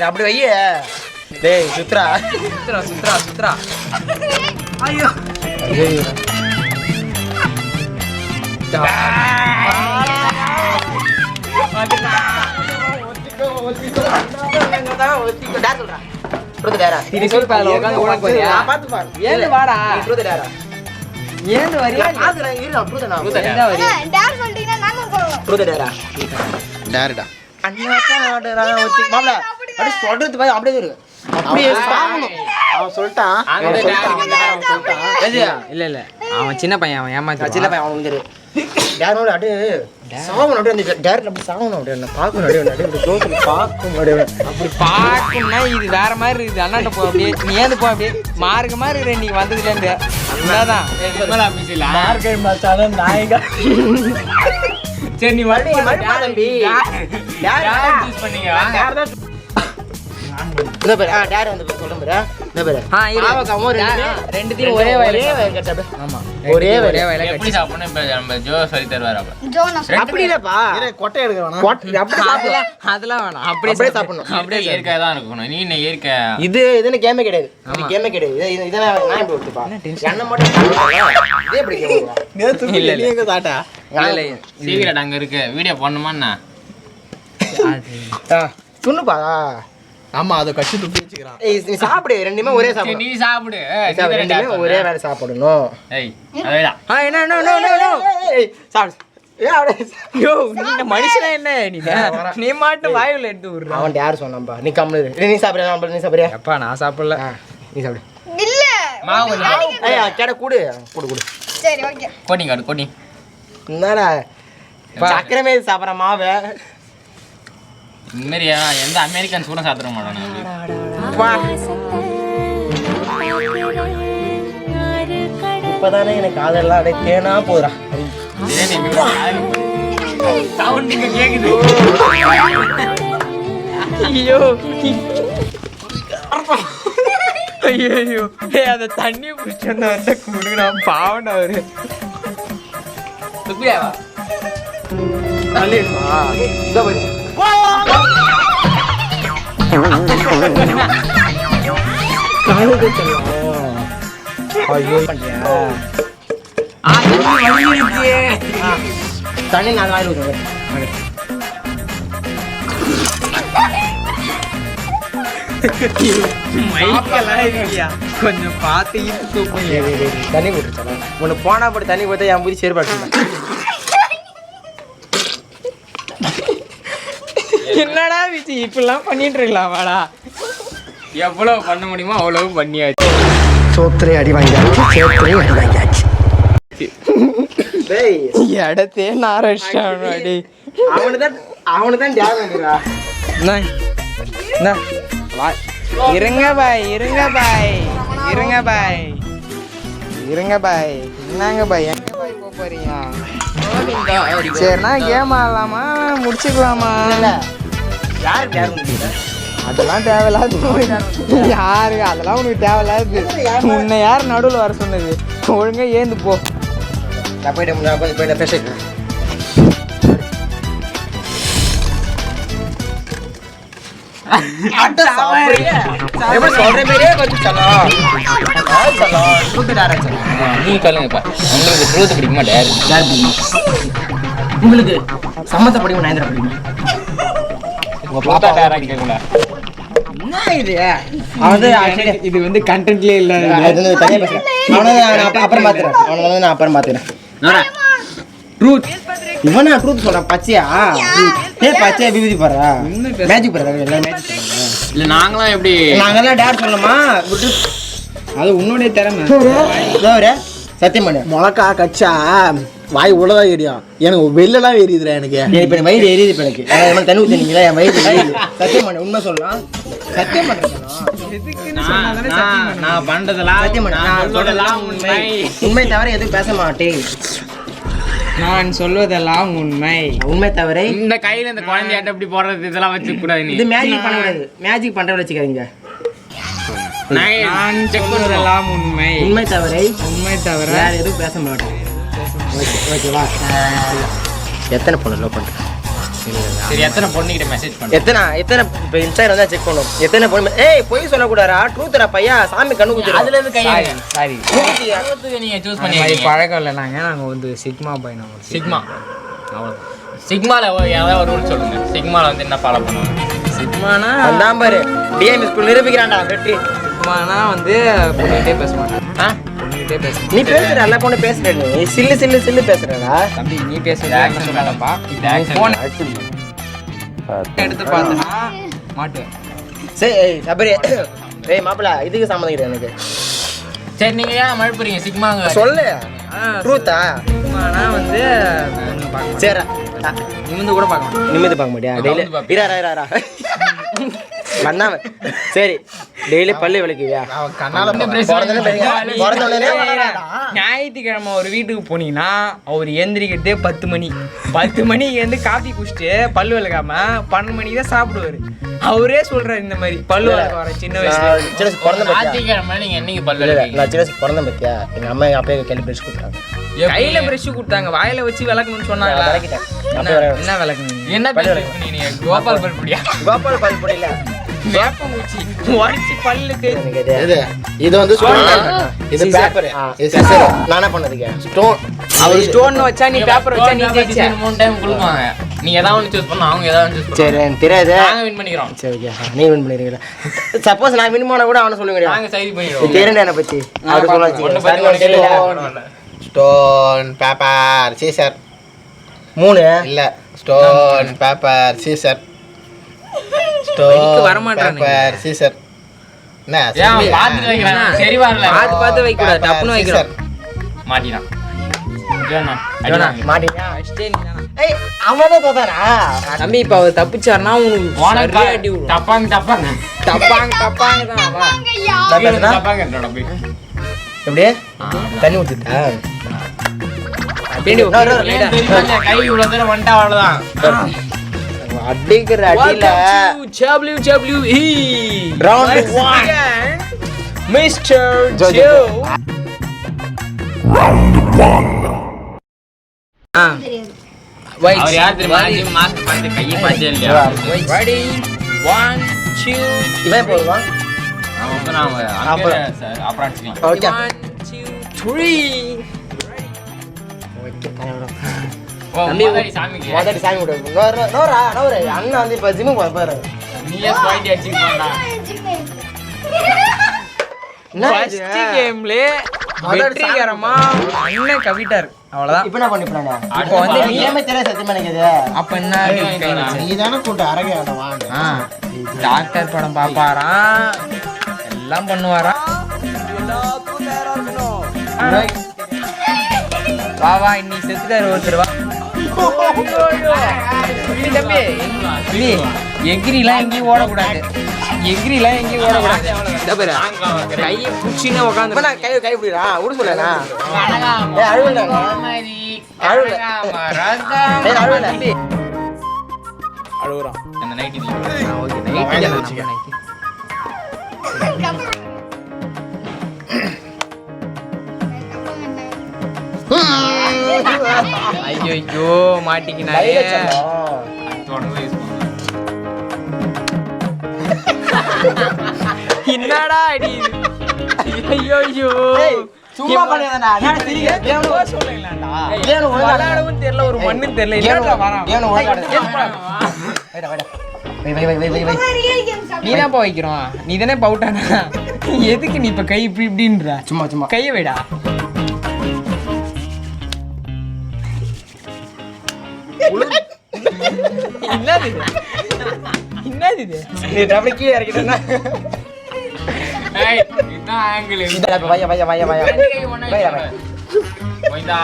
அப்படி வைய டேய் சுத்ரா ஐயோ அவன் சின்ன பையன், அவன் ஏமாத்தி சின்ன பையன் அவன் வந்து அப்படி பார்க்கணும்னா இது வேற மாதிரி இருக்குது. அண்ணாட்ட போ அப்படியே நீ ஏந்து போ அப்படியே மார்க்க மாதிரி இரு. நீ வந்ததுல இருந்து அதான் சரி நீ தம்பி ரெண்டுத்தையும் ஒரே வயல ஒரே அப்படி இல்லப்பா கொட்டை எடுக்க அதெல்லாம் வேணாம். அப்படியே சாப்பிடணும். அப்படியே இயற்கையா தான் இருக்கணும். நீ என்ன இயற்கை இது இதுன்னு கேமே கிடையாது. கேமே கிடையாது. இதெல்லாம் நான் இப்படி விட்டுப்பா என்ன மட்டும் இதே எப்படி சீக்கிரம் அங்க இருக்கு. வீடியோ பண்ணுமாண்ணா துண்ணுப்பா. ஆமா அதை கட்சி துப்பி வச்சுக்கிறான். நீ சாப்பிடு. ரெண்டுமே ஒரே சாப்பிடு. நீ சாப்பிடு. ரெண்டுமே ஒரே வேலை சாப்பிடணும். மனுஷனா என்ன நீ மாட்டு வாயுல எடுத்து விடுற. அவன் யாரு சொன்னாம்பா நீ கம்முனு நீ சாப்பிடுற. நீ சாப்பிடுறியா? அப்பா நான் சாப்பிடல. நீ சாப்பிடு. இல்ல மாவு கேட கூடு கூடு சரி ஓகே கோட்டிங் காடு கோட்டிங் என்னடா சக்கரமே சாப்பிட்ற மாவை இந்த மாதிரி எந்த அமெரிக்கன்ஸ் கூட சாப்பிட மாட்டானு. இப்பதானே எனக்கு அதெல்லாம் அப்படியே தேனா போதுடா. கேக்குது. ஐயோ ஐயோ அந்த தண்ணி பிடிச்சா கொடுங்கண்ணா பாவண்டா அவரு. தண்ணி நான் வாயில் ஊற்றுவேன். கொஞ்சம் பார்த்து தண்ணி போட்டு உன்னை போனா போட்டு தண்ணி போட்டா என் புதி சேர்ப்பாட்டு. என்னடா விஜி இப்பெல்லாம் பண்ணிட்டு இருக்கலாம் வாடா. எவ்வளவு பண்ண முடியுமோ அவ்வளவு பண்ணியாச்சு. சோத்திரை அடி வாங்கியாச்சு. சேத்திரையும் அடி வாங்கியாச்சு. இடத்தே நாரடி அவனுதான் தியாகம் வந்துடா. இருங்க பாய் இருங்க பாய் இருங்க பாய் இருங்க பாய். என்னங்க பாய் எங்க பாய் போறீங்க? சரிண்ணா கேம் ஆடலாமா முடிச்சுக்கலாமா? யாரு தியாகம்? அதெல்லாம் தேவையில்லாது. யாரு அதெல்லாம் உனக்கு தேவையில்லாது. உன்னை யார் நடுவில் வர சொன்னது? ஒழுங்கா ஏந்து போ. நான் போயிட்டு பேசிக்கிறேன். நீ சொல்லுங்கப்பா. உங்களுக்கு ட்ரூத் பிடிக்குமா டேர்? உங்களுக்கு சம்மத்த படிக்கும் நயந்திர படிக்கும். உங்க பாப்பா டேரா கேக்குடா. என்ன இது? அவன் இது வந்து கண்டென்ட்லயே இல்ல. தனியா பேசுறேன். அவனை நான் அப்புறம் பாத்துறேன். அவனை நான் அப்புறம் பாத்துறேன். ட்ரூத் இவனா ட்ரூத் சொல்றான். பச்சையா பச்சையா விபூதி போடுறா. மேஜிக் போடுறா. எல்லாம் மேஜிக் போடுறாங்க. இல்ல நாங்களாம் எப்படி நாங்கெல்லாம் டேர் சொல்லணுமா? அது உன்னுடைய திறமை. சத்தியம் பண்ணு. முளக்கா கச்சா வாய் உள்ளதா எரியும். எனக்கு வெளிலலாம் எரியுதுடா. எனக்கு இப்ப வயிறு எரியுது. இப்ப எனக்கு தண்ணி ஊத்தினீங்களா? என் வயிறு எரியுது. சத்தியம் பண்ணு. உண்மை சொல்லலாம். சத்தியம் பண்றேன். நான் பண்றதெல்லாம் சத்தியம் பண்ணு. நான் சொல்றதெல்லாம் உண்மை. உண்மை தவிர எதுவும் பேச மாட்டேன். நான் சொல்வதெல்லாம் உண்மை. உண்மை தவிர இந்த கையில இந்த குழந்தையாட்ட இப்படி போடுறது இதெல்லாம் வச்சு கூடாது. இது மேஜிக் பண்ணக்கூடாது. மேஜிக் பண்றத வச்சுக்காதீங்க. நான் சொல்வதெல்லாம் உண்மை. உண்மை தவிர வேற எதுவும் பேச மாட்டேன். ஓகேவா? எத்தனை பொண்ணு லவ் பண்றேன்? சரி எத்தனை பொண்ணுகிட்ட மெசேஜ் பண்ணு எத்தனை இப்போ இன்ஸ்டாகிராம் தான் செக் பண்ணும் எத்தனை பொண்ணு ஏய் பொய் சொல்லக்கூடாதா ட்ரூத்ரா பையா சாமி கண்ணு குத்துறா அதுல இருந்து கையை சாரி நீங்க சூஸ் மாதிரி பண்ணி பழக்கம் இல்லை நாங்கள் வந்து சிக்மா பையன் சிக்மா அவ்வளோதான் சிக்மால ஏதாவது ஒரு ரூல் சொல்லுங்க சிக்மால வந்து என்ன ஃபாலோ பண்ணுவாங்க சிக்மானா அதான் பாரு டிஎம் ஸ்கூல் நிரூபிக்கிறான்டா வெற்றி சிக்மானா வந்து பொண்ணுகிட்டே பேச மாட்டேன் ஆ பொண்ணுகிட்டே பேச நீ பேசுற எல்லா பொண்ணு பேசுற நீ சில்லு பேசுறடா தம்பி நீ பேசுறது சொல்லப்பா ஃபோன் எடுத்து பார்த்தனா மாட்டுவேன் சரி ஏய் சபரி ஏய் மாப்பிள இதுக்கு சம்மந்தம் கிடையாது எனக்கு சரி நீங்க ஏன் மழுப்புறீங்க சிக்மாங்க சொல்லு ட்ரூத்தா சிக்மானா வந்து பொண்ணு பார்க்க சரி நிமிந்து கூட பார்க்க மாட்டேன் நிம்மதி பார்க்க மாட்டியா டெய்லி இரா பண்ணாம சரி டெய்லி பல்லு விளக்குவியா ஞாயிற்றுக்கிழமை ஒரு வீட்டுக்கு போனீங்கன்னா அவர் எந்திரிக்கிறதே 10 மணி 10 மணிக்கு வந்து காஃபி குடிச்சிட்டு பல்லு விளக்காம 12 மணிக்கு தான் சாப்பிடுவாரு அவரே சொல்றாரு இந்த மாதிரி பல்லு விளக்க வர சின்ன வயசுல ஞாயிற்றுக்கிழமை நீங்க என்னைக்கு பல்லு நான் சின்ன வயசுக்கு பிறந்த பத்தியா எங்க அம்மா எங்க அப்பா கையில பிரஷ் கொடுத்தாங்க கையில பிரஷ் கொடுத்தாங்க வாயில வச்சு விளக்கணும்னு சொன்னாங்க என்ன விளக்கணும் என்ன நீங்க கோபால் பல்புடியா கோபால் பல் பொடியில வேப்பங்குச்சி உடச்சி பல்லு இது வந்து இது பேப்பர் நானே பண்ணதுக்கு ஸ்டோன் அவர் ஸ்டோன் வச்சா நீ பேப்பர் வச்சா நீ ஜெயிச்ச 3 டைம் கொடுப்பாங்க நீங்க ஏதாவது ஒன்று சூஸ் பண்ணா அவங்க ஏதாவது ஒன்று சூஸ் சரி எனக்கு தெரியாது நாங்க வின் பண்ணிக்கிறோம் சரி ஓகே நீ வின் பண்ணிருக்கீங்களா சப்போஸ் நான் வின் பண்ணா கூட அவனை சொல்லுங்க நாங்க சைடு பண்ணிடுவோம் தெரியும் என்னை பத்தி அவரு ஒண்ணு பத்தி உனக்கு சொல்லுவாச்சு ஸ்டோன் பேப்பர் சீசர் 3 இல்ல ஸ்டோன் பேப்பர் சீசர் ஸ்டோன் வரமாட்டானே. பேப்பர் சீசர் என்ன ஏன் பாத்துட்டு வைக்கிறான் சரி வரல பார்த்து வைக்க கூடாது டப்புன்னு வைக்கிறோம் மாட்டினான் ஜோனா மாட்டீங்க ஃபர்ஸ்டே நீ தானா ஏய் அவன் தான் தோத்தாரா தம்பி இப்ப அவர் தப்பிச்சாருன்னா உனக்கு உனக்கு சரியா அடி விடும் டப்பாங்க டப்பாங்க தான் வா நான் பேசுனா டப்பாங்க என்னோட போய் எப்படி தண்ணி ஊத்திட்டா பேண்டி கை இவ்வளவு தூரம் வந்துட்டா அவ்வளவுதான் அடிக்கிற அடியில WWE Round one. Mr. Joe. Joe. அவர் யார் தெரியுமா மாஸ்க் பார்த்து கையை பார்த்தே இல்லையா Ready? 1, 2, இவன் போடுவான் அவன் வந்து நாம அப்புறம். அப்புறம் அடிச்சுக்கலாம் ஓகே 1, 2, 3. ஓ முதல்ல சாமிக்கு முதல்ல சாமி விடு நோரா அண்ணன் வந்து இப்ப ஜிம்முக்கு போறாரு நீயே ஸ்வைட் அடிச்சுக்கலாம் First gameல வெற்றிகரமா அண்ணன் கவிட்டார் அவ்வளவுதான் இப்ப என்ன பண்ணிப்பறானே இப்போ வந்து நீ ஏமே தெரிய சத்தியமா நிக்குது அப்ப என்ன கை வச்சு நீ தானே கூட்ட அரங்க வாங்க டாக்டர் படம் பாப்பாராம் எல்லாம் பண்ணுவாராம் வா வா இன்னைக்கு செத்துட்டாரு ஒருத்தர் வா இல்ல தம்பி நீ எகிரிலாம் எங்கேயும் ஓடக்கூடாது எகிரிலாம் எங்கேயும் ஓடக்கூடாது இந்த பாரு கையை புடிச்சின்னு உட்காந்து நான் கை பிடிடா உடு சொல்லனா ஏய் அழுவல அழுவல ஏய் அழுவல தம்பி அழுகுறான் அந்த நைட்டி ஓகே நைட் ஐயோ ஐயோ மாட்டிக்கினாரே தொடர்ந்து யூஸ் பண்ணுவேன் என்னடா அடி ஐயோ ஐயோ சும்மா பண்ணாதடா நான் சிரிக்க கேமரா சொல்லுங்களாடா ஏன் ஒழுங்கா விளையாடவும் தெரியல ஒரு மண்ணும் தெரியல என்னடா வரான் ஏன் ஒழுங்கா வைடா வை நீ தான் பா வைக்கிறோம் நீ தானே பவுட்டானா எதுக்கு நீ இப்ப கை இப்படி இப்படின்ற சும்மா கையை வைடா என்னது இது? என்னது இது நீ டபுள் கீழ இறக்கிட்டேன்னா ஏய் இதான் ஆங்கிள் இதா வை வைடா வை கோயிந்தா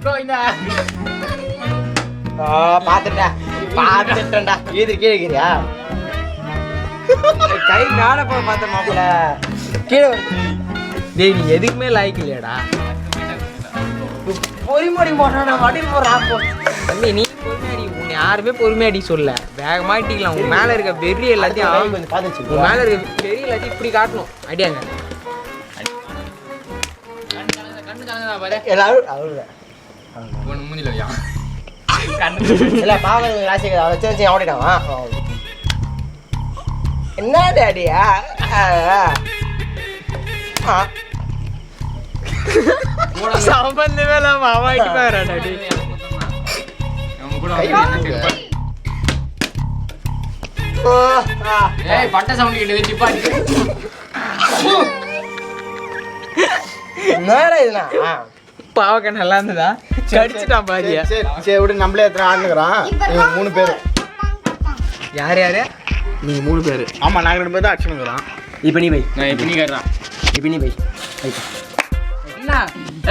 கோயிந்தா பாத்துட்டேன்டா இது கீழே இருக்கிறியா கை நாட போய் பார்த்த மாப்பிள கீழே டேய் நீ எதுக்குமே லாய்க்கு இல்லையாடா பொறிமொழி போடுறா வடி போடுறா தம்பி நீ பொறுமையாடி உன்னை யாருமே பொறுமையாடி சொல்ல வேகமா அடிக்கலாம் உன் மேல இருக்க வெறி எல்லாத்தையும் கொஞ்சம் பார்த்து உன் மேல இருக்க வெறி எல்லாத்தையும் இப்படி காட்டணும் அடியாங்க கண்ணு கலங்கதா பாரு எல்லாரும் அவ்வளோ ஒன்னு மூஞ்சில வையா இல்ல பாவம் ராசி வச்சு ஓடிட்டான். என்ன டேடியா? சம்பந்தமே இல்லாம அவாய்க்கு பாரு டாடி. ஏய் பட்ட சவுண்ட் கேட்டது டிப்பாடி. என்னடா இதுனா? பாவக்க நல்லா இருந்ததா? கடிச்சிட்டான் பாரியா. சரி விடு, நம்மளே எத்தனை ஆடுனுக்குறான். இவங்க 3 பேர். யார் யாரு? நீங்க 3 பேர். ஆமா நாங்க 2 பேர் தான் அடிச்சுனுக்குறோம். இப்ப நீ வை. நான் இப்ப நீ கேக்குறான். இப்ப நீ வை. என்ன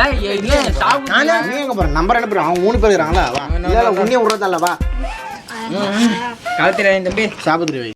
ஏய் என்ன சாவு நானே நீ எங்க போற? நம்பர் என்ன பேர்? அவங்க 3 பேர் இருக்காங்களா? வா. இல்ல உன்னையே விடுறதல்ல வா. கழுத்துறேன் தம்பி. சாபத்திரி வை.